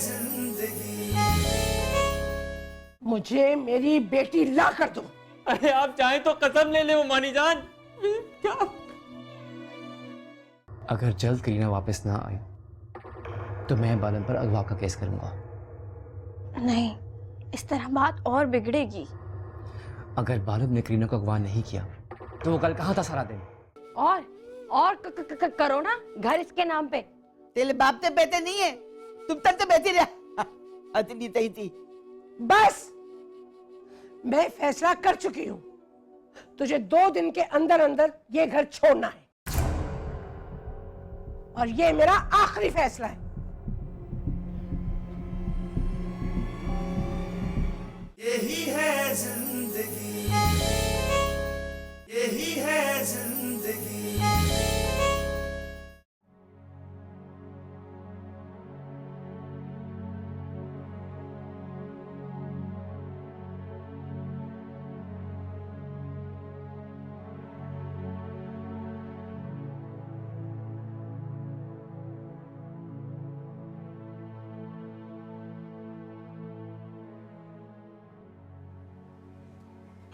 जिंदगी। मुझे मेरी बेटी ला कर दो। अरे आप चाहें तो कसम ले ले उमानी जान। क्या अगर जल्द करीना वापस ना आई तो मैं बालन पर अगवा का केस करूंगा। नहीं, इस तरह बात और बिगड़ेगी। अगर बालन ने करीना को अगवा नहीं किया तो वो कल कहाँ था सारा दिन? और करो ना घर इसके नाम पे। तेरे बाप ते बेटे नहीं है, तुम तक तो बेटी रहा अतनी तही थी। बस मैं फैसला कर चुकी हूं, तुझे 2 दिन के अंदर अंदर ये घर छोड़ना है और ये मेरा आखिरी फैसला है। यही है जिंदगी, यही है जिंदगी।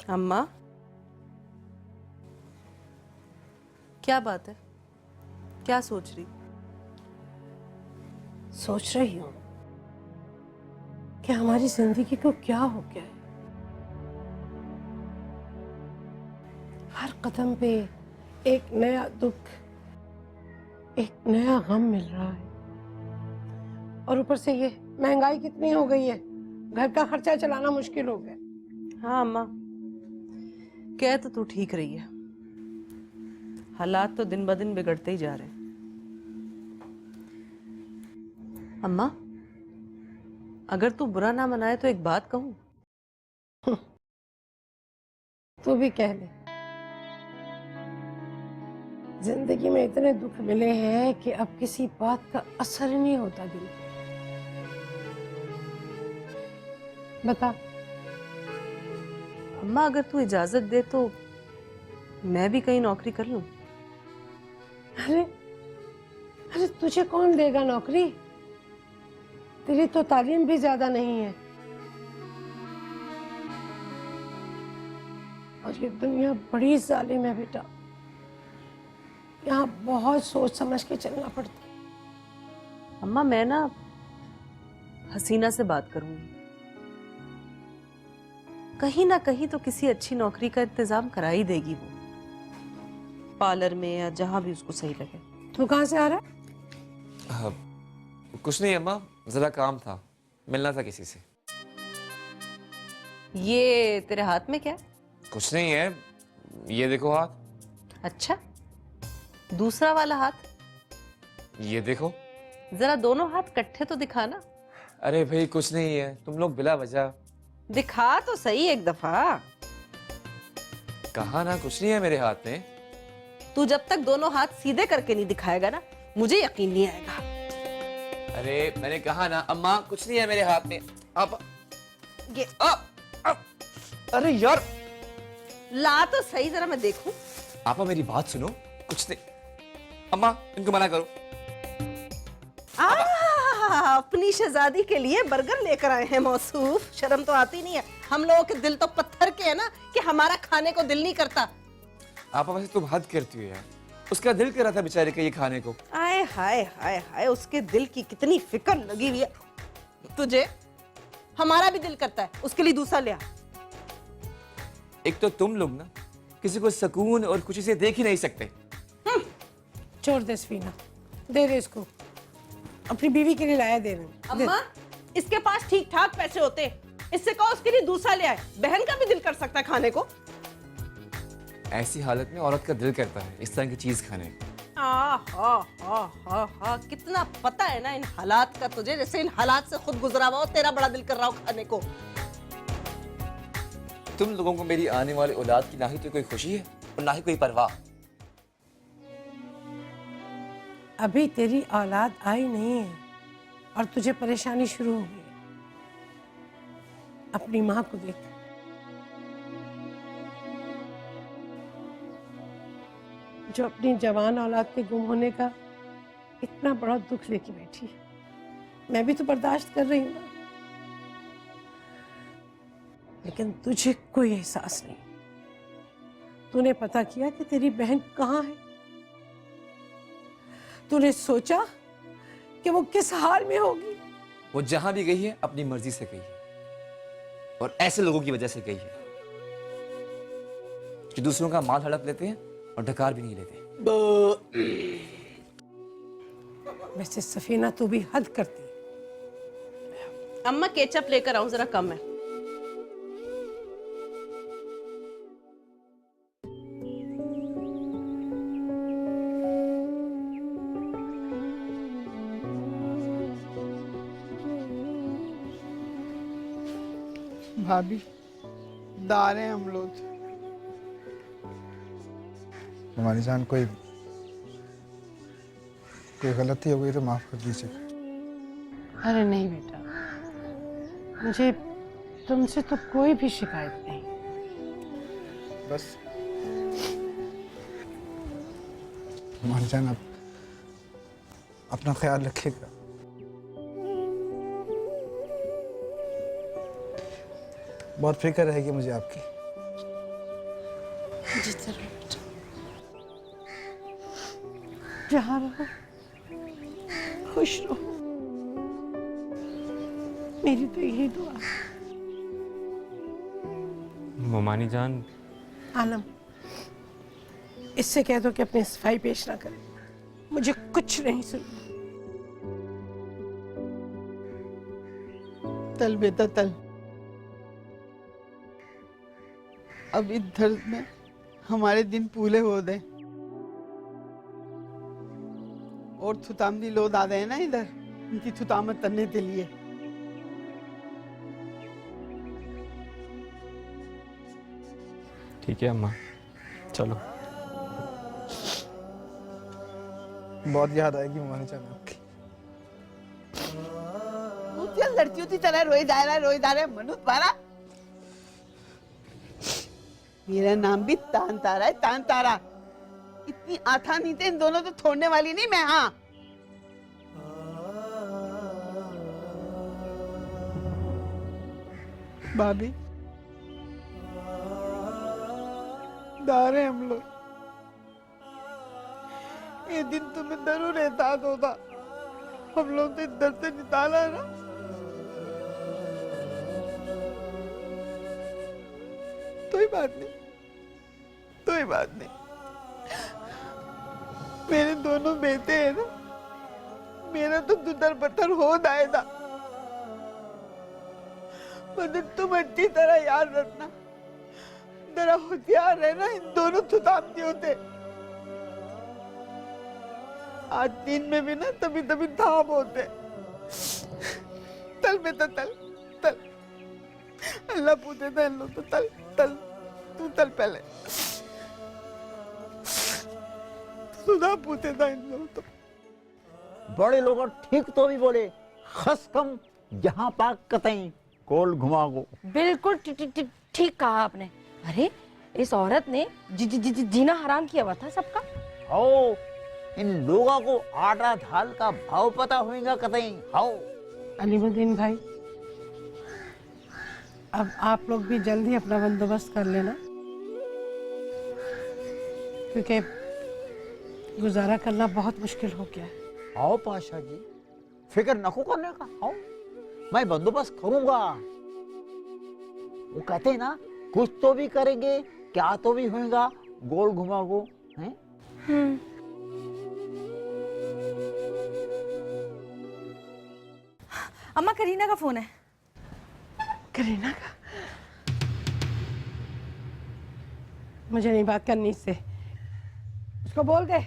अम्मा, क्या बात है? क्या सोच रही? सोच रही हूं कि हमारी जिंदगी को क्या हो गया है। हर कदम पे एक नया दुख, एक नया गम मिल रहा है और ऊपर से ये महंगाई कितनी हो गई है, घर का खर्चा चलाना मुश्किल हो गया। हाँ अम्मा, कह तो तू ठीक रही है, हालात तो दिन ब दिन बिगड़ते ही जा रहे हैं। अम्मा, अगर तू बुरा ना मनाए तो एक बात कहूं? तू भी कह ले। जिंदगी में इतने दुख मिले हैं कि अब किसी बात का असर ही नहीं होता दिल पे। बता। अम्मा, अगर तू इजाजत दे तो मैं भी कहीं नौकरी कर लूं। अरे अरे तुझे कौन देगा नौकरी? तेरी तो तालीम भी ज्यादा नहीं है और ये दुनिया बड़ी जालिम है बेटा। यहाँ बहुत सोच समझ के चलना पड़ता है। अम्मा, मैं ना हसीना से बात करूंगी, कहीं ना कहीं तो किसी अच्छी नौकरी का इंतजाम करा ही देगी वो, पार्लर में या जहां भी उसको सही लगे। तू कहाँ से आ रहा है? कुछ नहीं अम्मा, जरा काम था, मिलना था किसी से। ये तेरे हाथ में क्या है? कुछ नहीं है, ये देखो हाथ। अच्छा, दूसरा वाला हाथ? ये देखो। जरा दोनों हाथ इकट्ठे तो दिखाना। अरे भाई कुछ नहीं है, तुम लोग बिला वजह। दिखा तो सही एक दफा। कहा ना कुछ नहीं है मेरे हाथ में। तू जब तक दोनों हाथ सीधे करके नहीं दिखाएगा ना, मुझे यकीन नहीं आएगा। अरे मैंने कहा ना अम्मा, कुछ नहीं है मेरे हाथ में। आप ये अरे यार, ला तो सही, जरा मैं देखूं। आपा मेरी बात सुनो, कुछ नहीं। अम्मा इनको मना करो। अपनी शहजादी के लिए बर्गर लेकर आए हैं मौसूफ, शर्म तो आती नहीं है। हम लोगों के दिल तो पत्थर के है ना कि हमारा खाने को दिल नहीं करता। आपा वैसे तुम हद करती हो यार, उसका दिल कर रहा था बेचारे के ये खाने को। आए हाय हाय हाय, उसके दिल की कितनी फिक्र लगी हुई है तुझे। हमारा भी दिल करता है, उसके लिए दूसरा ले आ। एक तो तुम लोग ना किसी को सुकून और खुशी से देख ही नहीं सकते। छोड़ दे सफीना, दे दे इसको, अपनी बीवी के लिए लाया दे रहे। अम्मा, इसके पास ठीक ठाक पैसे होते, इससे कहो उसके लिए दूसरा ले आए। बहन का भी दिल कर सकता है खाने को। ऐसी हालत में औरत का दिल करता है इस तरह की चीज खाने को। कितना पता है ना इन हालात का तुझे, जैसे इन हालात से खुद गुजरा हुआ हो, तेरा बड़ा दिल कर रहा हो खाने को। तुम लोगों को मेरी आने वाली औलाद की ना ही तो कोई खुशी है और ना ही कोई परवाह। अभी तेरी औलाद आई नहीं है और तुझे परेशानी शुरू हो गई। अपनी माँ को देख, जो अपनी जवान औलाद के गुम होने का इतना बड़ा दुख लेके बैठी है। मैं भी तो बर्दाश्त कर रही हूँ ना, लेकिन तुझे कोई एहसास नहीं। तूने पता किया कि तेरी बहन कहाँ है? तूने सोचा कि वो किस हाल में होगी? वो जहां भी गई है अपनी मर्जी से गई है, और ऐसे लोगों की वजह से गई है जो दूसरों का माल हड़प लेते हैं और डकार भी नहीं लेते। वैसे सफीना तू भी हद करती है। अम्मा केचप लेकर आऊं, जरा कम है। भाभी दार हैं हम लोग। हमारी जान कोई गलती हो गई तो माफ कर दीजिए। अरे नहीं बेटा, मुझे तुमसे तो कोई भी शिकायत नहीं। बस हमारी जान आप अपना ख्याल रखिएगा। बहुत फिक्र रहेगी मुझे आपकी। जी जरूर बेटा, जहाँ रहो खुश रहो, मेरी तो यही दुआ है। मोमानी जान, आलम, इससे कह दो कि अपनी सफाई पेश ना करे, मुझे कुछ नहीं सुनना। तल बेटा तल, अब इस दर्द में हमारे दिन पूरे हो गए और थुतामदी लोग आ गए ना इधर, उनकी थुतामत करने के लिए। ठीक है अम्मा, चलो। बहुत याद आएगी हमारी जान आपकी। तू लड़कियों की तरह रोई जा रहा है मनु तुम्हारा। मेरा नाम भी तान तारा है, तान तारा। इतनी आसानी से इन दोनों तो छोड़ने वाली नहीं मैं। हाँ, भाभी दार हैं हम लोग। ये दिन तुम्हें जरूर एहसास होता, हम लोग तो इस दर्द से निकाला है ना। कोई बात नहीं, कोई बात नहीं। मेरे दोनों बेटे हैं ना, मेरा तो दुदर बतर हो जाएगा। मगर तुम अच्छी तरह याद रखना, जरा होशियार रहना, इन दोनों थुतामती होते। आज दिन में भी ना तभी तभी थाम होते। तल बेटा तल तल, अल्लाह पूछे था इन लोग तो तल तल, तू तल पहले। खुदा पूछे था इन लोग तो। बड़े लोग ठीक तो भी बोले, खस कम जहां पाक कतई कोल घुमागो। बिल्कुल ठीक कहा आपने। अरे इस औरत ने जीना हराम किया हुआ था सबका। आओ, इन लोगों को आटा धाल का भाव पता होगा कतई। आओ अलीमुद्दीन भाई, अब आप लोग भी जल्दी अपना बंदोबस्त कर लेना, क्योंकि गुजारा करना बहुत मुश्किल हो गया है। आओ पाशा जी, फिक्र नको करने का। आओ, मैं बंदोबस्त करूंगा। वो कहते हैं ना, कुछ तो भी करेंगे, क्या तो भी होगा, गोल घुमागो हैं। अम्मा, करीना का फोन है। करीना का? मुझे नहीं बात करनी इससे। उसको बोल दे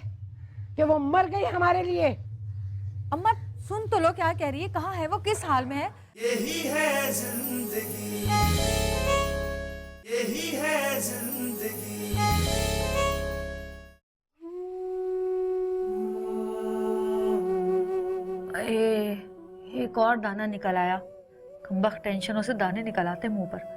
कि वो मर गई हमारे लिए। अम्मा सुन तो लो, क्या कह रही है, कहाँ है वो, किस हाल में है? यही है जिंदगी, यही है जिंदगी। एक और दाना निकल आया। कमबख्त टेंशनों से दाने निकल आते मुंह पर।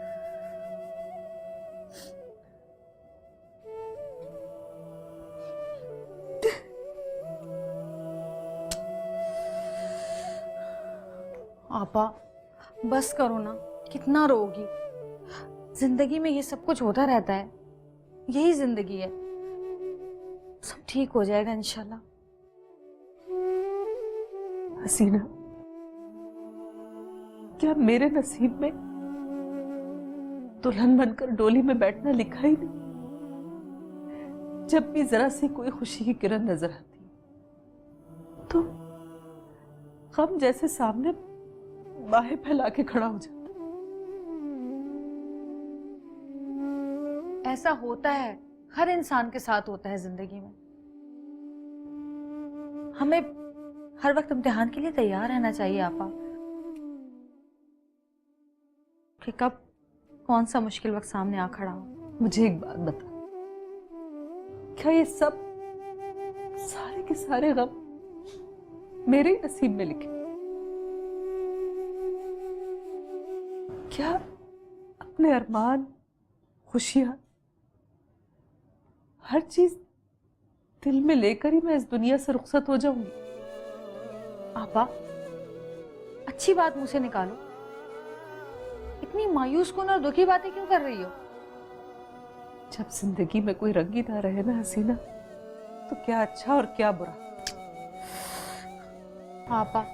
आपा बस करो ना, कितना रोगी। जिंदगी में ये सब कुछ होता रहता है, यही जिंदगी है। सब ठीक हो जाएगा इंशाल्लाह। हसीना, क्या मेरे नसीब में दुल्हन बनकर डोली में बैठना लिखा ही नहीं? जब भी जरा सी कोई खुशी की किरण नजर आती तो गम जैसे सामने बाहें फैला के खड़ा हो जाता। ऐसा होता है, हर इंसान के साथ होता है जिंदगी में। हमें हर वक्त इम्तिहान के लिए तैयार रहना चाहिए आपा, कि कब कौन सा मुश्किल वक्त सामने आ खड़ा हो। मुझे एक बात बता, क्या ये सब सारे के सारे गम मेरे ही नसीब में लिखे? क्या अपने अरमान, खुशियां, हर चीज दिल में लेकर ही मैं इस दुनिया से रुखसत हो जाऊंगी? आपा अच्छी बात मुंह से निकालो, इतनी मायूस कौन और दुखी बातें क्यों कर रही हो? जब जिंदगी में कोई रंग ही ना रहे ना हसीना, तो क्या अच्छा और क्या बुरा। आपा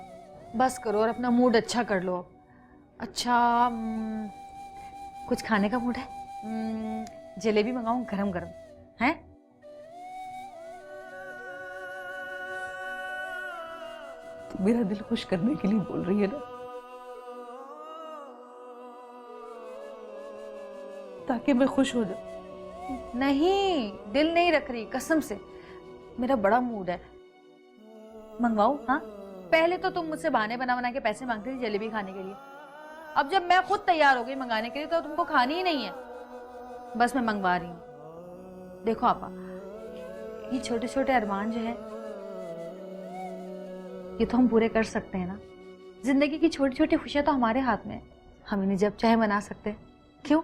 बस करो और अपना मूड अच्छा कर लो अब। अच्छा कुछ खाने का मूड है? जलेबी मंगाऊं गरम गरम? हैं? तो मेरा दिल खुश करने के लिए बोल रही है ना, ताकि मैं खुश हो जाऊं। नहीं, दिल नहीं रख रही, कसम से। मेरा बड़ा मूड है, मंगवाऊं? हाँ, पहले तो तुम मुझसे बहाने बना बना के पैसे मांगती थी जलेबी खाने के लिए। अब जब मैं खुद तैयार हो गई मंगाने के लिए, तो तुमको खानी ही नहीं है। बस मैं मंगवा रही हूँ। देखो आपा, ये छोटे छोटे अरमान जो है, ये तो हम पूरे कर सकते हैं ना। जिंदगी की छोटी छोटी खुशियां तो हमारे हाथ में है, हम इन्हें जब चाहे मना सकते हैं। क्यों?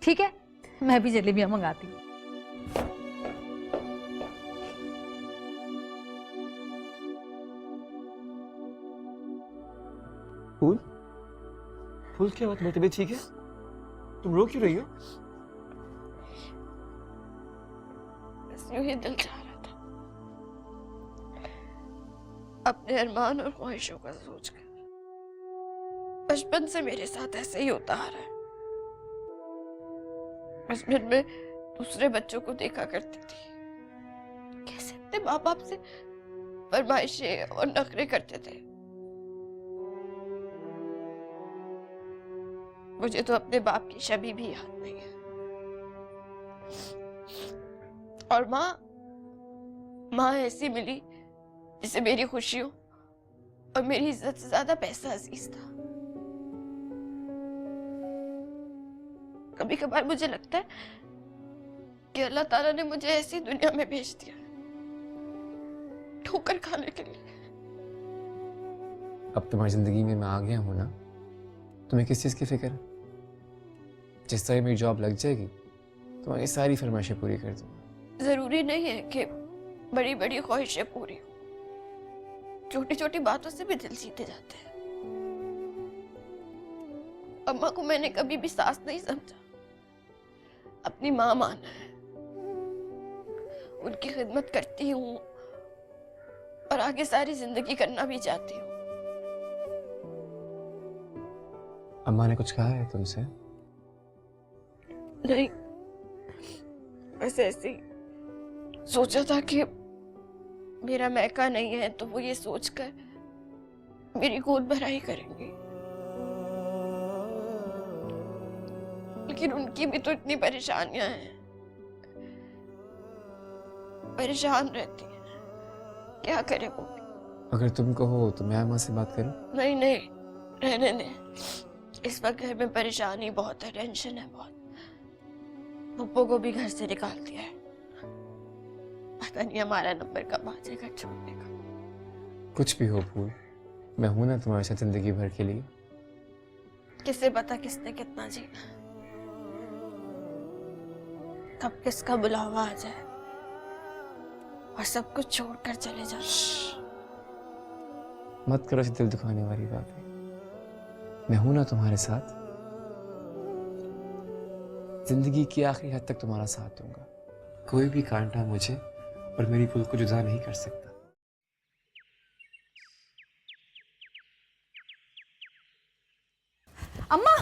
ठीक है, मैं भी जलेबियां मंगाती हूँ। फूल, फूल क्या बात? मेरी तबीयत ठीक है? तुम रो क्यों रही हो? बस यूं ही दिल चाह रहा था, अपने अरमान और ख्वाहिशों का सोचकर। बचपन से मेरे साथ ऐसे ही होता आ रहा है। बचपन में दूसरे बच्चों को देखा करती थी, कैसे अपने माँ बाप से फरमाइशें और नखरे करते थे। मुझे तो अपने बाप की छवि भी याद नहीं है। और माँ ऐसी मिली जिसे मेरी खुशियों और मेरी इज्जत से ज्यादा पैसा अजीज था। कभी कभार मुझे लगता है कि अल्लाह ताला ने मुझे ऐसी दुनिया में भेज दिया, ठोकर खाने के लिए। अब तुम्हारी जिंदगी में मैं आ गया हूं ना, तुम्हें किस चीज़ की फिक्र है? जिस तरह मेरी जॉब लग जाएगी, तुम्हारी सारी फरमाइशें पूरी कर दूंगा। जरूरी नहीं है कि बड़ी बड़ी ख्वाहिशें पूरी हो, छोटी छोटी बातों से भी दिल जीते जाते हैं। अम्मा को मैंने कभी भी सास नहीं समझा, अपनी माँ माना है। उनकी खिदमत करती हूँ और आगे सारी जिंदगी करना भी चाहती हूँ। अम्मा ने कुछ कहा है तुमसे? नहीं, बस ऐसे ही सोचा था कि मेरा मैका नहीं है, तो वो ये सोचकर मेरी गोद भराई करेंगी। लेकिन उनकी भी तो इतनी परेशानियां हैं, परेशान रहती है, क्या करे वो भी। अगर तुम कहो तो मैं अम्मा से बात करूं? नहीं नहीं, रहने दे। इस वक्त घर में परेशानी बहुत है, टेंशन है बहुत। पप्पो को भी घर से निकाल दिया है, पता नहीं हमारा नंबर कब आ जाएगा छोड़ने का। कुछ भी हो फूल, मैं हूं ना तुम्हारे साथ जिंदगी भर के लिए। किसे पता किसने कितना जीना, कब किसका बुलावा आ जाए और सब कुछ छोड़कर चले जाए। मत करो ऐसी दिल दुखाने वाली बातें। मैं हूं ना तुम्हारे साथ, जिंदगी की आखिरी हद तक तुम्हारा साथ दूंगा। कोई भी कांटा मुझे और मेरी कुल को जुदा नहीं कर सकता। अम्मा,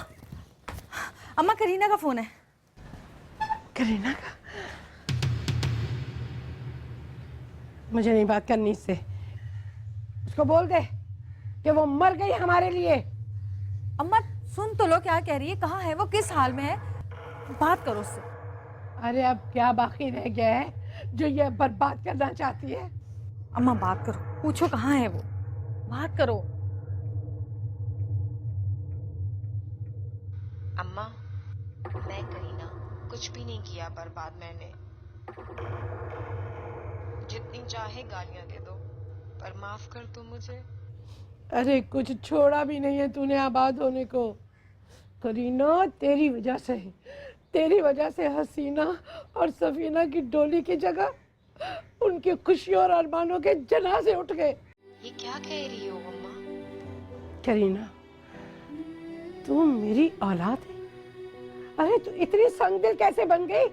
अम्मा करीना का फोन है। करीना का? मुझे नहीं बात करनी इससे। उसको बोल दे कि वो मर गई हमारे लिए। अम्मा सुन तो लो क्या कह रही है, कहाँ है वो, किस हाल में है, बात करो उससे। अरे अब क्या बाकी रह गया है जो ये बर्बाद करना चाहती है? अम्मा बात करो, पूछो कहाँ है वो, बात करो। अम्मा, मैं करीना, कुछ भी नहीं किया बर्बाद मैंने। जितनी चाहे गालियां दे दो, पर माफ कर दो मुझे। अरे कुछ छोड़ा भी नहीं है तूने आबाद होने को। करीना तेरी वजह से हसीना और सफीना की डोली की जगह उनकी खुशियों और अरमानों के जनाजे उठ गए। ये क्या कह रही हो अम्मा? करीना, तू मेरी औलाद है। अरे तू इतनी संगदिल कैसे बन गई?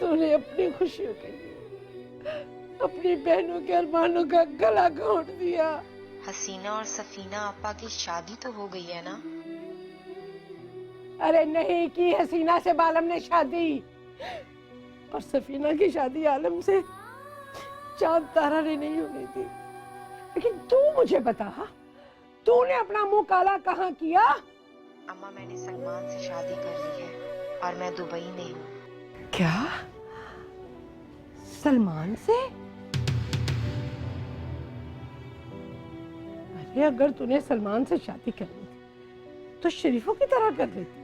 तूने अपनी खुशियों के लिए अपनी बहनों के अरमानों का गला घोंट दिया। हसीना और सफीना आपा की शादी तो हो गई है ना? अरे नहीं की हसीना से बालम ने शादी, और सफीना की शादी आलम से चांद तारा ने नहीं होनी थी। लेकिन तू मुझे बता, तूने अपना मुंह काला कहाँ किया? अम्मा, मैंने सलमान से शादी कर ली है और मैं दुबई में हूँ। क्या? सलमान से? अरे अगर तूने सलमान से शादी करनी थी तो शरीफों की तरह कर लेती।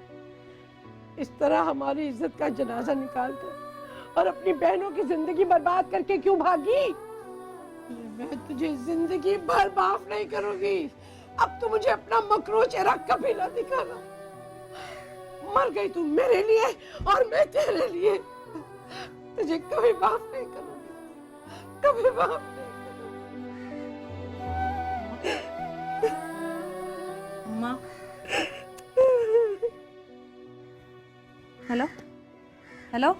इस तरह हमारी इज्जत का जनाजा निकाल कर और अपनी बहनों की जिंदगी बर्बाद करके क्यों भागी? मैं तुझे जिंदगी भर माफ नहीं करूंगी। अब तू मुझे अपना मकरू चेहरा कभी ना दिखाना। मर गई तू मेरे लिए और मैं तेरे लिए। तुझे कभी माफ नहीं करूंगी, कभी माफ नहीं करूंगी। अम्मा, हेलो हेलो।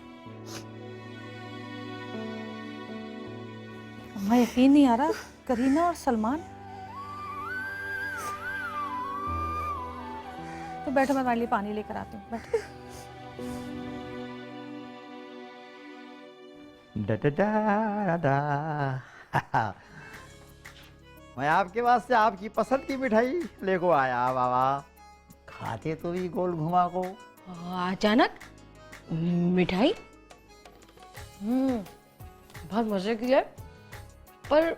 अम्मा यकीन नहीं आ रहा, करीना और सलमान। तो बैठो, मैं तुम्हारे लिए पानी लेकर आती हूँ, बैठो। मैं आपके वास्ते आपकी पसंद की मिठाई लेको आया बाबा। खाते तो भी गोल घुमा को। अचानक मिठाई? बहुत मजे की है, पर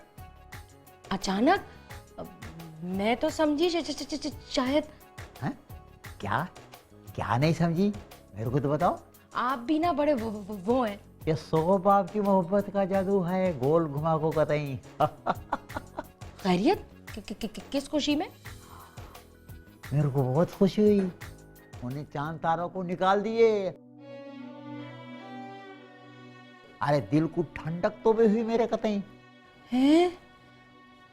अचानक मैं तो समझी शायद। हैं? क्या क्या नहीं समझी? मेरे को तो बताओ। आप भी ना बड़े वो हैं। ये सोब आपकी मोहब्बत का जादू है, गोल घुमा को कतई। खैरियत? किस खुशी में? मेरे को बहुत खुशी हुई, उन्हें चांद तारों को निकाल दिए। अरे दिल को ठंडक तो भी हुई मेरे कतई। हैं?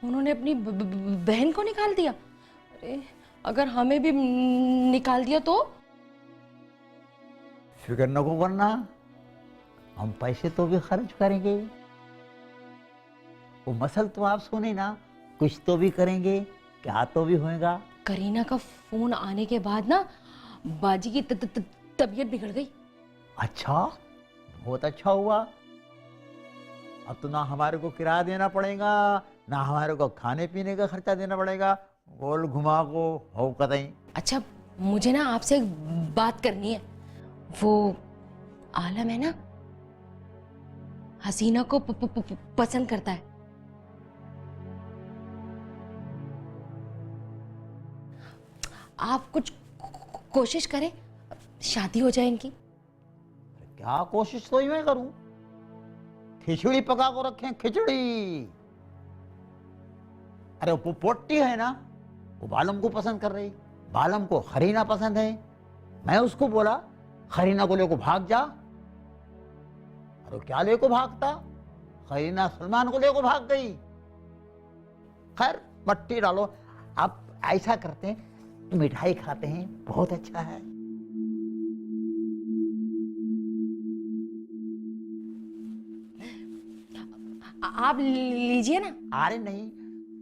उन्होंने अपनी बहन को निकाल दिया? अरे अगर हमें भी निकाल दिया तो? फिक्र न को करना, हम पैसे तो भी खर्च करेंगे। वो मसल तो आप सुने ना, कुछ तो भी करेंगे, क्या तो भी होएगा। करीना का फोन आने के बाद ना बाजी की तबीयत बिगड़ गई। अच्छा, बहुत अच्छा हुआ। अब तो ना हमारे को किराया देना पड़ेगा, ना हमारे को खाने पीने का खर्चा देना पड़ेगा। गोल घुमा को हो कतई। अच्छा, मुझे ना आपसे एक बात करनी है। वो आलम है ना, हसीना को पसंद करता है। आप कुछ कोशिश करें, शादी हो जाए इनकी। क्या कोशिश तो ही मैं करूं? खिचड़ी पका को रखें, खिचड़ी। अरे वो पोटी है ना, वो बालम को पसंद कर रही। बालम को खरीना पसंद है। मैं उसको बोला खरीना को लेको भाग जा। अरे क्या लेको भागता? खरीना सलमान को लेको भाग गई। खैर मट्टी डालो। आप ऐसा करते हैं तो मिठाई खाते हैं, बहुत अच्छा है। आप लीजिए ना। अरे नहीं,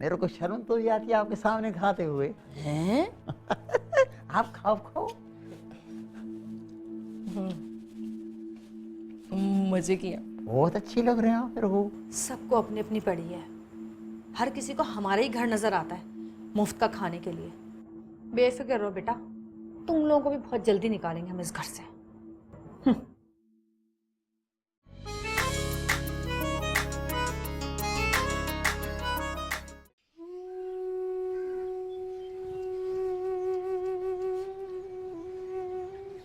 मेरे को शर्म तो नहीं आती आपके सामने खाते हुए। हैं? आप खाओ खाओ। मजे किया। बहुत अच्छी लग रहे हैं आप मेरे को। सबको अपनी अपनी पड़ी है, हर किसी को हमारा ही घर नजर आता है मुफ्त का खाने के लिए। बेफिक्र रहो बेटा, तुम लोगों को भी बहुत जल्दी निकालेंगे हम इस घर से।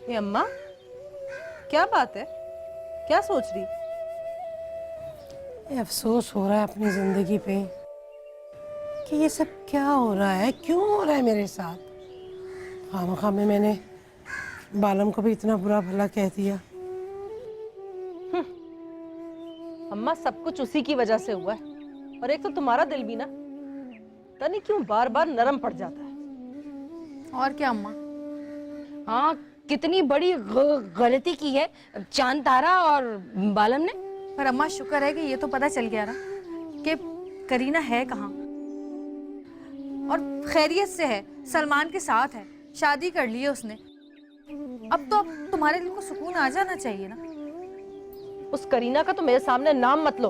ये अम्मा, क्या बात है, क्या सोच रही? ये अफसोस हो रहा है अपनी जिंदगी पे कि ये सब क्या हो रहा है, क्यों हो रहा है मेरे साथ। खामखा में मैंने बालम को भी इतना बुरा भला कह दिया। अम्मा, सब कुछ उसी की वजह से हुआ है। और एक तो तुम्हारा दिल भी ना, पता नहीं क्यों बार बार नरम पड़ जाता है। और क्या अम्मा? हाँ, कितनी बड़ी गलती की है चांद तारा और बालम ने। पर अम्मा शुक्र है कि ये तो पता चल गया ना कि करीना है कहाँ और खैरियत से है, सलमान के साथ है, शादी कर ली है उसने। अब तो तुम्हारे दिल को सुकून आ जाना चाहिए ना। उस करीना का तो मेरे सामने नाम मत लो,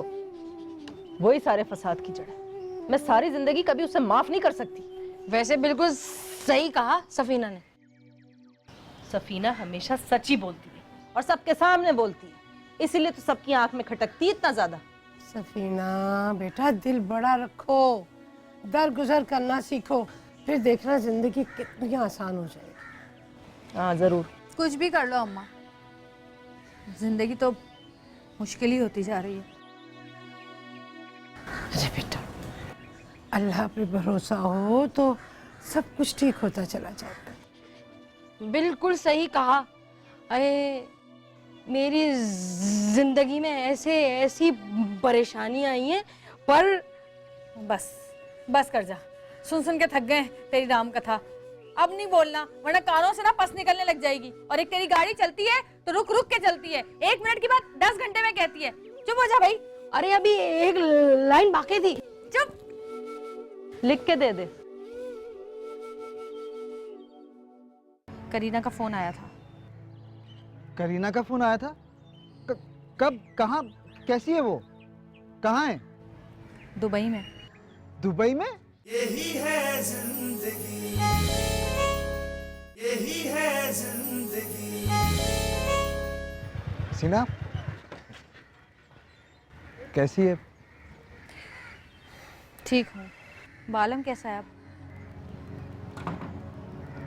वही सारे फसाद की जड़ है। मैं सारी जिंदगी कभी उसे माफ नहीं कर सकती। वैसे बिल्कुल सही कहा सफीना ने। सफीना हमेशा सच ही बोलती है और सबके सामने बोलती है, इसीलिए तो सबकी आंख में खटकती इतना ज्यादा। सफीना बेटा, दिल बड़ा रखो, दर गुजर करना सीखो, फिर देखना जिंदगी कितनी आसान हो जाएगी। हाँ जरूर। कुछ भी कर लो अम्मा, जिंदगी तो मुश्किल ही होती जा रही है। अरे बेटा, अल्लाह पे भरोसा हो तो सब कुछ ठीक होता चला जाता है। बिल्कुल सही कहा। अरे मेरी जिंदगी में ऐसी परेशानियां आई हैं, पर बस कर जा, सुन सुन के थक गए तेरी राम कथा। अब नहीं बोलना वरना कानों से ना पस निकलने लग जाएगी। और एक तेरी गाड़ी चलती है तो रुक रुक के चलती है, 1 मिनट की बात 10 घंटे में कहती है। चुप हो जा भाई। अरे अभी एक लाइन बाकी थी। चुप। लिख के दे दे। करीना का फोन आया था। करीना का फोन आया था? कब, कहाँ, कैसी है वो, कहाँ है? दुबई में। दुबई में? यही है जिंदगी, यही है जिंदगी। सीना कैसी है? ठीक हूँ। बालम कैसा है अब?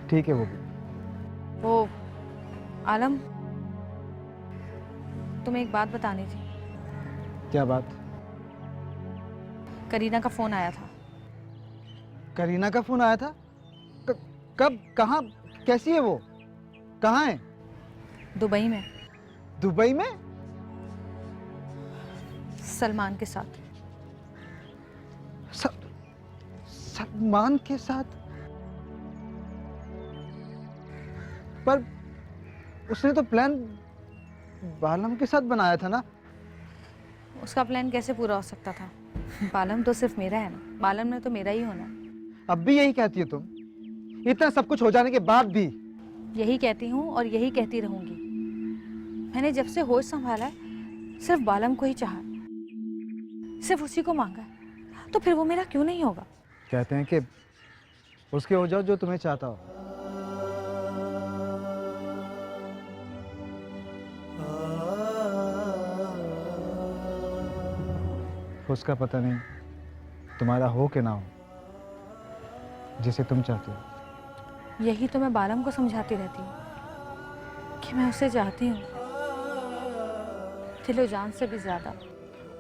ठीक है वो भी। वो आलम, तुम्हें एक बात बतानी थी। क्या बात? करीना का फोन आया था। करीना का फोन आया था? कब, कहाँ, कैसी है वो, कहाँ है? दुबई में। दुबई में? सलमान के साथ। सलमान के साथ? पर उसने तो प्लान बालम के साथ बनाया था ना? उसका प्लान कैसे पूरा हो सकता था? बालम तो सिर्फ मेरा है ना, बालम ने तो मेरा ही होना। अब भी यही कहती हो तुम, इतना सब कुछ हो जाने के बाद भी? यही कहती हूँ और यही कहती रहूंगी। मैंने जब से होश संभाला है सिर्फ बालम को ही चाहा, सिर्फ उसी को मांगा है, तो फिर वो मेरा क्यों नहीं होगा? कहते हैं कि उसके हो जाओ जो तुम्हें चाहता हो। उसका पता नहीं तुम्हारा हो कि ना हो, जिसे तुम चाहते हो। यही तो मैं बालम को समझाती रहती हूँ कि मैं उसे चाहती हूँ, दिलो जान से भी ज्यादा।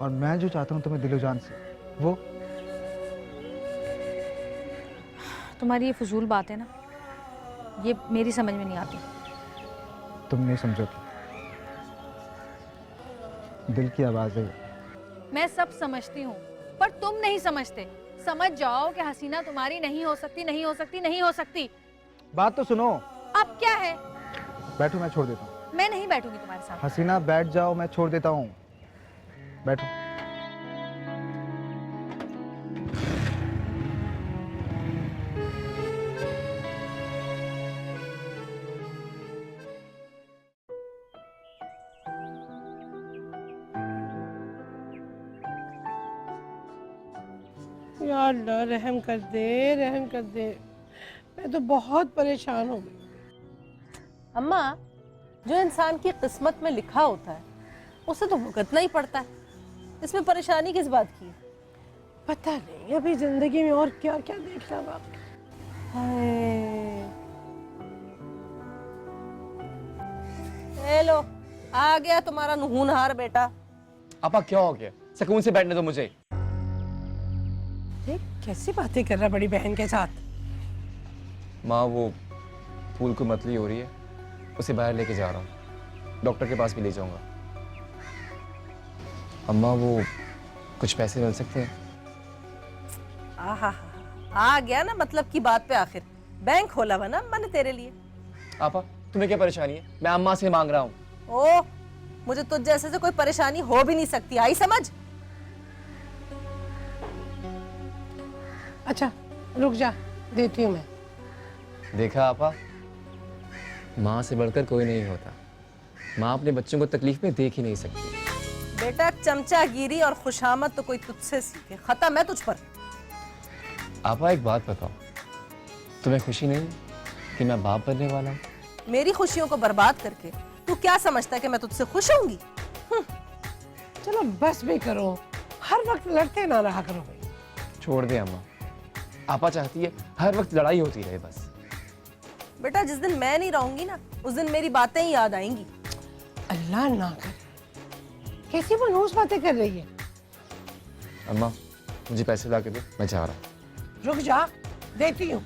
और मैं जो चाहता हूँ तुम्हें दिलो जान से, वो तुम्हारी ये फजूल बात है ना, ये मेरी समझ में नहीं आती। तुम नहीं समझोगी, दिल की आवाज है। मैं सब समझती हूँ पर तुम नहीं समझते। समझ जाओ कि हसीना तुम्हारी नहीं हो सकती, नहीं हो सकती, नहीं हो सकती। बात तो सुनो। अब क्या है? बैठो, मैं छोड़ देता हूँ। मैं नहीं बैठूंगी तुम्हारे साथ। हसीना बैठ जाओ, मैं छोड़ देता हूँ। बैठो। या अल्लाह रहम कर दे, रहम कर दे। मैं तो बहुत परेशान हो गई। अम्मा, जो इंसान की किस्मत में लिखा होता है उसे तो भुगतना ही पड़ता है। इसमें परेशानी किस बात की है? पता नहीं अभी जिंदगी में और क्या क्या देखना बाकी। हेलो, आ गया तुम्हारा नूनहार बेटा। आपा क्या हो गया? सुकून से बैठने दो मुझे। देख कैसी बातें कर रहा बड़ी बहन के साथ। माँ, वो फूल को मतली हो रही है, उसे बाहर लेके जा रहा हूँ, डॉक्टर के पास भी ले जाऊंगा। अम्मा, वो कुछ पैसे मिल सकते हैं? आहा, आ गया ना मतलब की बात पे आखिर। बैंक खोला हुआ ना अम्मा ने तेरे लिए। आपा, तुम्हें क्या परेशानी है? मैं अम्मा से मांग रहा हूँ। ओ, मुझे तुझ जैसे से कोई परेशानी हो भी नहीं सकती, आई समझ? अच्छा रुक जा, देती हूँ मैं। देखा आपा, माँ से बढ़कर कोई नहीं होता। माँ अपने बच्चों को तकलीफ में देख ही नहीं सकती। बेटा, चमचागिरी और खुशामद तो कोई तुझसे सीखे, खत्म है तुझ पर। आपा, एक बात बताओ, तुम्हें खुशी नहीं कि मैं बाप बनने वाला हूँ? मेरी खुशियों को बर्बाद करके तू क्या समझता है कि मैं तुझसे खुश होंगी? चलो बस भी करो, हर वक्त लड़ते ना रहा करो भाई। छोड़ दे अम्मा, आपा चाहती है हर वक्त लड़ाई होती रहे बस। बेटा, जिस दिन मैं नहीं रहूंगी ना, उस दिन मेरी बातें ही याद आएंगी। अल्लाह ना करे, कैसी मनहूस बातें कर रही है। अम्मा, मुझे पैसे ला के दो, मैं जा रहा हूँ। रुक जा, देती हूँ।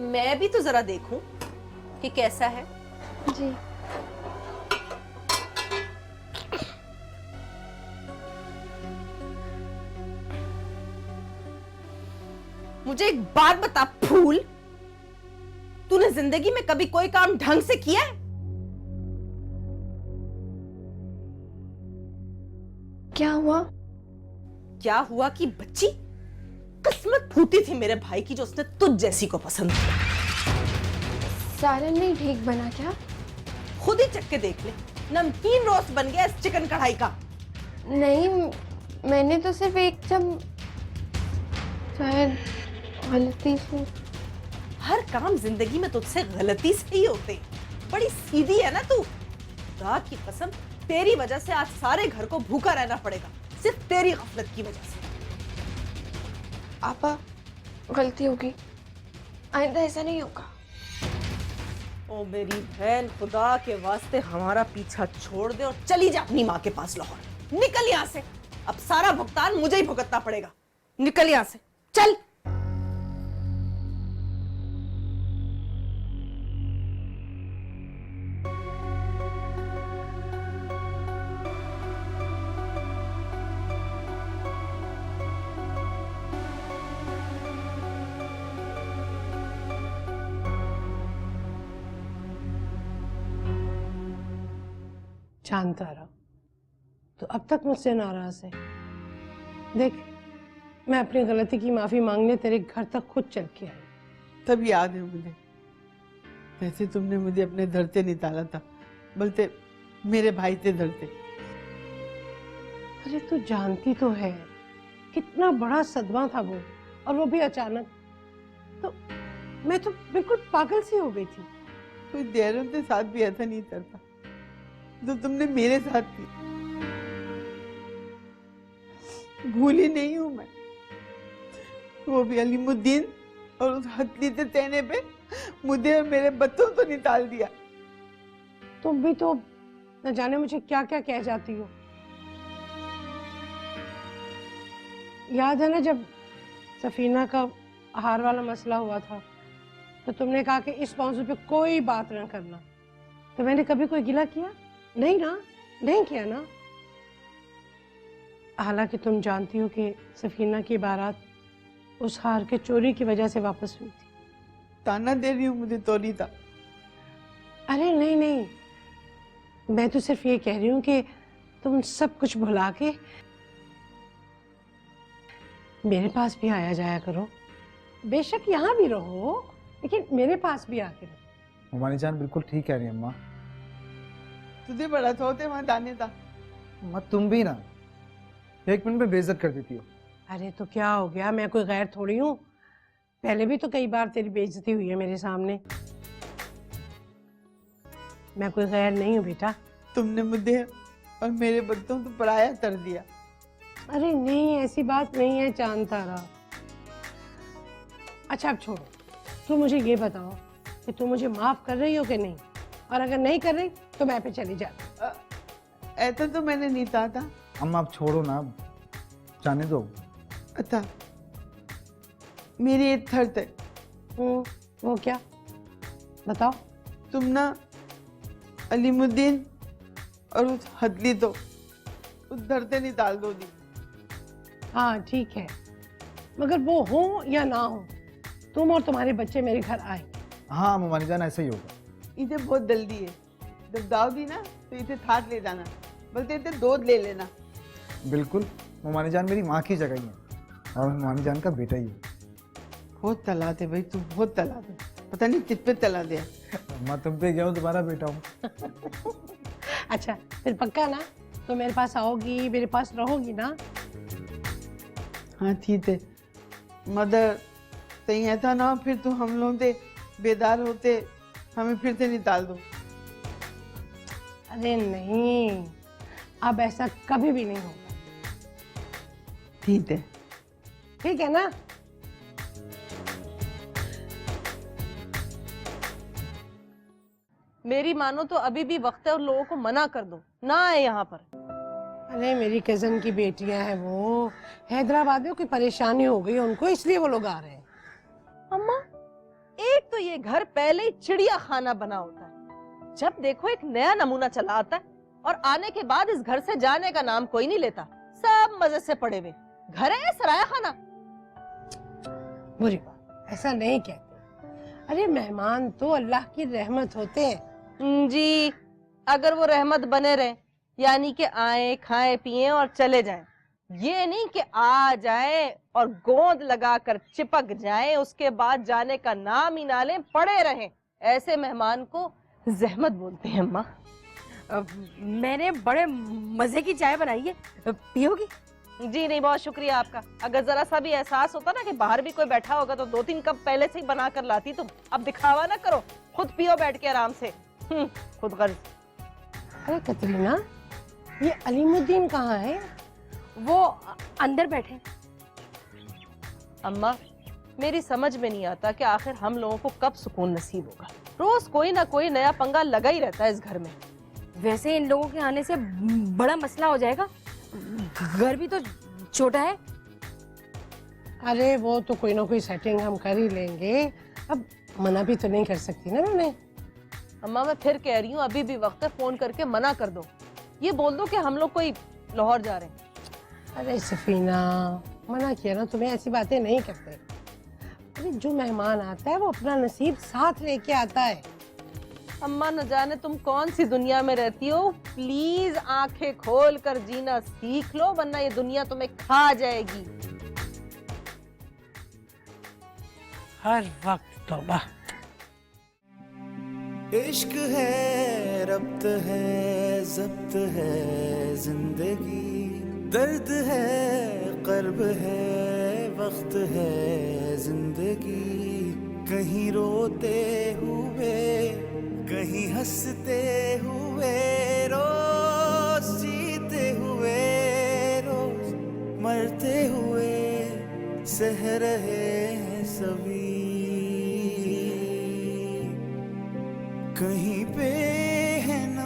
मैं भी तो जरा देखूं कि कैसा है। जी। मुझे एक बात बता फूल, तूने जिंदगी में कभी कोई काम ढंग से किया है? क्या हुआ? क्या हुआ कि बच्ची, किस्मत फूटी थी मेरे भाई की जो उसने तुझ जैसी को पसंद किया। सालन नहीं ठीक बना क्या? खुद ही चख के देख ले, नमकीन रोस्ट बन गया इस चिकन कढ़ाई का। नहीं, मैंने तो सिर्फ एक शायद गलती से। हर काम जिंदगी में तुझसे गलती से ही होते। बड़ी सीधी है ना तू। खुदा की कसम, तेरी वजह से आज सारे घर को भूखा रहना पड़ेगा, सिर्फ तेरी गफलत की वजह से। आपा, गलती होगी, आइंदा ऐसा नहीं होगा। ओ मेरी बहन, खुदा के वास्ते हमारा पीछा छोड़ दे और चली जा अपनी माँ के पास लाहौर। निकल यहाँ से, अब सारा भुगतान मुझे ही भुगतना पड़ेगा। निकल यहाँ से, चल। चांद तारा, तो अब तक मुझसे नाराज है। देख, मैं अपनी गलती की माफी मांगने तेरे घर तक खुद चल के आई। तब याद है मुझे, वैसे तुमने मुझे अपने दर से निकाला था, बोलते मेरे भाई से डरते। अरे तू जानती तो है कितना बड़ा सदमा था वो, और वो भी अचानक। तो मैं तो बिल्कुल पागल सी हो गई थी। कोई देरों के साथ भी ऐसा नहीं करता जो तुमने मेरे साथ की। भूली नहीं हूं मैं, वो भी अलीमुद्दीन और उस हथली से कहने पे मुझे और मेरे बच्चों को निकाल दिया। तुम भी तो न जाने मुझे क्या क्या कह जाती हो। याद है ना जब सफीना का हार वाला मसला हुआ था, तो तुमने कहा कि इस मौजू पे कोई बात न करना। तो मैंने कभी कोई गिला किया? नहीं ना, नहीं किया ना। हालांकि तुम जानती हो कि सफीना की बारात उस हार के चोरी की वजह से वापस हुई थी। ताना दे रही हूँ मुझे तो नहीं था। अरे नहीं नहीं, मैं तो सिर्फ ये कह रही हूँ कि तुम सब कुछ भुला के मेरे पास भी आया जाया करो। बेशक यहाँ भी रहो, लेकिन मेरे पास भी आके रहो। मोमानी जान बिल्कुल ठीक कह रही है अम्मा। तुझे बड़ा था होते वहां जाने था। अम्मा तुम भी ना 1 मिनट में बेइज्जत कर देती हो। अरे तो क्या हो गया, मैं कोई गैर थोड़ी हूँ। पहले भी तो कई बार तेरी बेइज्जती हुई है मेरे सामने। मैं कोई गैर नहीं हूँ बेटा। तुमने मुझे और मेरे बच्चों को पराया कर दिया। अरे नहीं, ऐसी बात नहीं है चांद तारा। अच्छा अब छोड़ो, तुम मुझे ये बताओ कि तुम मुझे माफ कर रही हो कि नहीं, और अगर नहीं कर रही तो मैं पे चली जाती। ऐसा तो मैंने नहीं कहा था। अम्मा आप छोड़ो ना, जाने दो। अच्छा, मेरी एक शर्त है। वो क्या, बताओ। तुम ना अलीमुद्दीन और उस हदली तो उस धर से निकाल दो दी। हाँ ठीक है, मगर वो हो या ना हो, तुम और तुम्हारे बच्चे मेरे घर आए। हाँ मोमानी जान ऐसा ही होगा। इसे बहुत जल्दी है, जब दाव दी ना तो इसे थाट ले जाना, बल्कि इसे दूध ले लेना। बिल्कुल, मोमानी जान मेरी माँ की जगह ही है और मैं मोमानी जान का बेटा ही हूँ। बहुत तला दे भाई तू, बहुत तला दे, पता नहीं कित पे तला दे। अम्मा तुम पे गया हूँ, तुम्हारा बेटा हूँ। अच्छा फिर पक्का ना, तो मेरे पास आओगी, मेरे पास रहोगी ना? हाँ ठीक है मदर, सही है था ना, फिर तू हम लोग से बेदार होते, हमें फिर से निकाल दो। अरे नहीं, अब ऐसा कभी भी नहीं होगा। ठीक है, ठीक है ना? मेरी मानो तो अभी भी वक्त है और लोगों को मना कर दो ना आए यहाँ पर। अरे मेरी कजन की बेटियां हैं, वो हैदराबाद में कोई परेशानी हो गई उनको, इसलिए वो लोग आ रहे हैं। अम्मा, एक तो ये घर पहले ही चिड़िया खाना बना होता है, जब देखो एक नया नमूना चला आता है, और आने के बाद इस घर से जाने का नाम कोई नहीं लेता। सब मजे से पड़े हुए घर है सराया खाना। बुरी बात, ऐसा नहीं कहते। अरे मेहमान तो अल्लाह की रहमत होते हैं। जी, अगर वो रहमत बने रहे, यानी कि आए खाएं पिएं और चले जाएं, ये नहीं कि आ जाए और गोंद लगाकर चिपक जाए, उसके बाद जाने का नाम ही ना लें, पड़े रहें। ऐसे मेहमान को जहमत बोलते हैं। अम्मा, मैंने बड़े मजे की चाय बनाई है, पियोगी? जी नहीं, बहुत शुक्रिया आपका। अगर जरा सा भी एहसास होता ना कि बाहर भी कोई बैठा होगा तो 2-3 कप पहले से ही बना कर लाती तुम। अब दिखावा ना करो, खुद पियो बैठ के आराम से। खुद गर्ज। अरे कतरीना, ये अलीमुद्दीन कहाँ है? वो अंदर बैठे। अम्मा, मेरी समझ में नहीं आता कि आखिर हम लोगों को कब सुकून नसीब होगा। रोज कोई ना कोई नया पंगा लगा ही रहता है इस घर में। वैसे इन लोगों के आने से बड़ा मसला हो जाएगा, घर भी तो छोटा है। अरे वो तो कोई ना कोई सेटिंग हम कर ही लेंगे, अब मना भी तो नहीं कर सकती ना मैंने। अम्मा, मैं फिर कह रही हूँ, अभी भी वक्त है, फोन करके मना कर दो। ये बोल दो कि हम लोग कोई लाहौर जा रहे हैं। अरे सफीना, मना किया ना, तुम्हें ऐसी बातें नहीं करते। अरे जो मेहमान आता है वो अपना नसीब साथ लेके आता है। अम्मा, न जाने तुम कौन सी दुनिया में रहती हो। प्लीज आंखें खोल कर जीना सीख लो, वरना ये दुनिया तुम्हें खा जाएगी। हर वक्त तौबा। इश्क है, रब्त है, जब्त है जिंदगी, दर्द है, कर्ब है, वक्त है जिंदगी। कहीं रोते हुए, कहीं हंसते हुए, रोज जीते हुए, रोज मरते हुए, सह रहे हैं सभी। कहीं पे है ना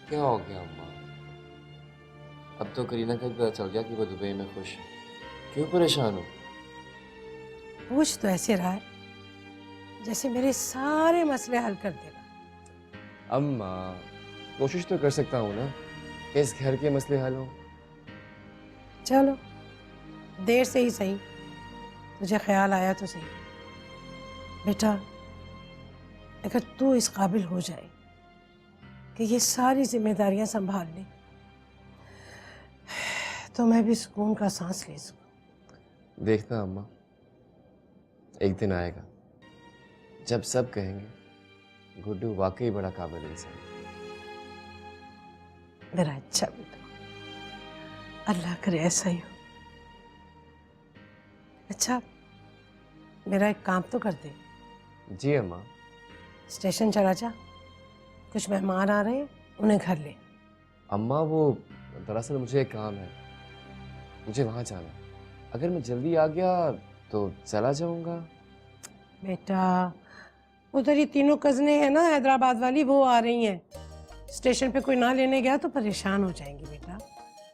क्या हो गया अम्मा? अब तो करीना का भी पता चल गया कि वो दुबई में खुश है। क्यों परेशान हो? पूछ तो ऐसे रहा है जैसे मेरे सारे मसले हल कर देगा। अम्मा, कोशिश तो कर सकता हूँ ना कि इस घर के मसले हल हो। चलो, देर से ही सही, तुझे ख्याल आया तो सही। बेटा, अगर तू इस काबिल हो जाए कि ये सारी जिम्मेदारियां संभाल ले, तो मैं भी सुकून का सांस ले सकूं। देखना अम्मा, एक दिन आएगा जब सब कहेंगे गुड्डू वाकई बड़ा काबिल इंसान है। मेरा अच्छा बेटा, अल्लाह करे ऐसा ही हो। अच्छा, मेरा एक काम तो कर दे। जी अम्मा। स्टेशन चला जा, कुछ मेहमान आ रहे हैं, उन्हें घर ले। अम्मा, वो दरअसल मुझे एक काम है, मुझे वहाँ जाना है। अगर मैं जल्दी आ गया तो चला जाऊँगा। बेटा, उधर ये तीनों कज़नें हैं ना हैदराबाद वाली, वो आ रही हैं। स्टेशन पे कोई ना लेने गया तो परेशान हो जाएंगी बेटा।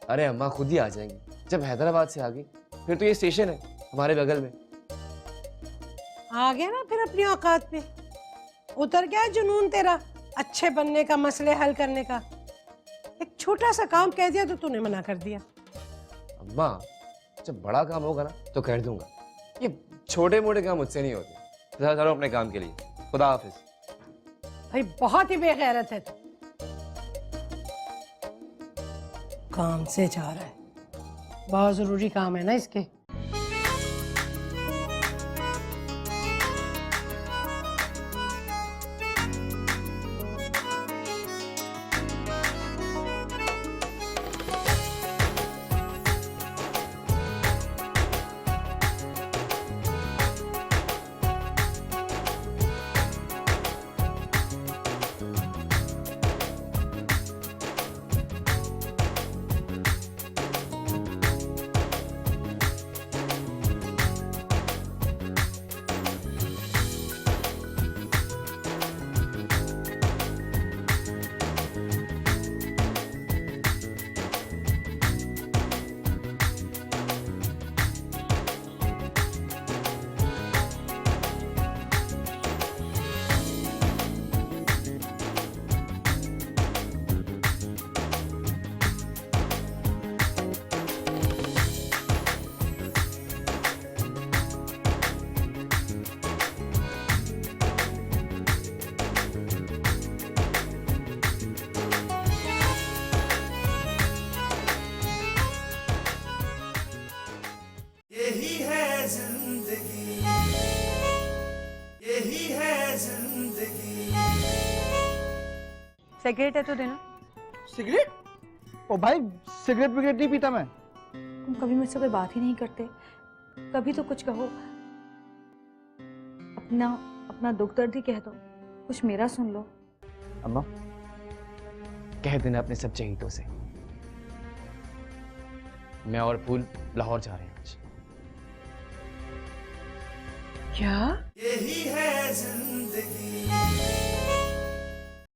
अरे अम्मा, खुद ही आ जाएंगी। जब हैदराबाद से आ गई फिर तो ये स्टेशन है हमारे बगल में। आ गया ना फिर अपनी औकात पे। उतर गया जुनून तेरा अच्छे बनने का, मसले हल करने का। एक छोटा सा काम कह दिया तो तूने मना कर दिया। अम्मा, जब बड़ा काम होगा ना तो कर दूंगा। ये छोटे मोटे काम मुझसे नहीं होते। चलो अपने काम के लिए। खुदा हाफिज। भाई बहुत ही बेगैरत है तू। काम से जा रहा है, बहुत जरूरी काम है ना इसके। यही है जिंदगी, यही है जिंदगी। सिगरेट है तो देना। सिगरेट? ओ भाई, सिगरेट विगरेट नहीं पीता मैं। तुम कभी मुझसे कोई बात ही नहीं करते, कभी तो कुछ कहो। अपना दुख दर्द ही कह दो, कुछ मेरा सुन लो। अम्मा, कह देना अपने सब चहीतों से मैं और फूल लाहौर जा रहे हैं आज। क्या? यही है जिंदगी।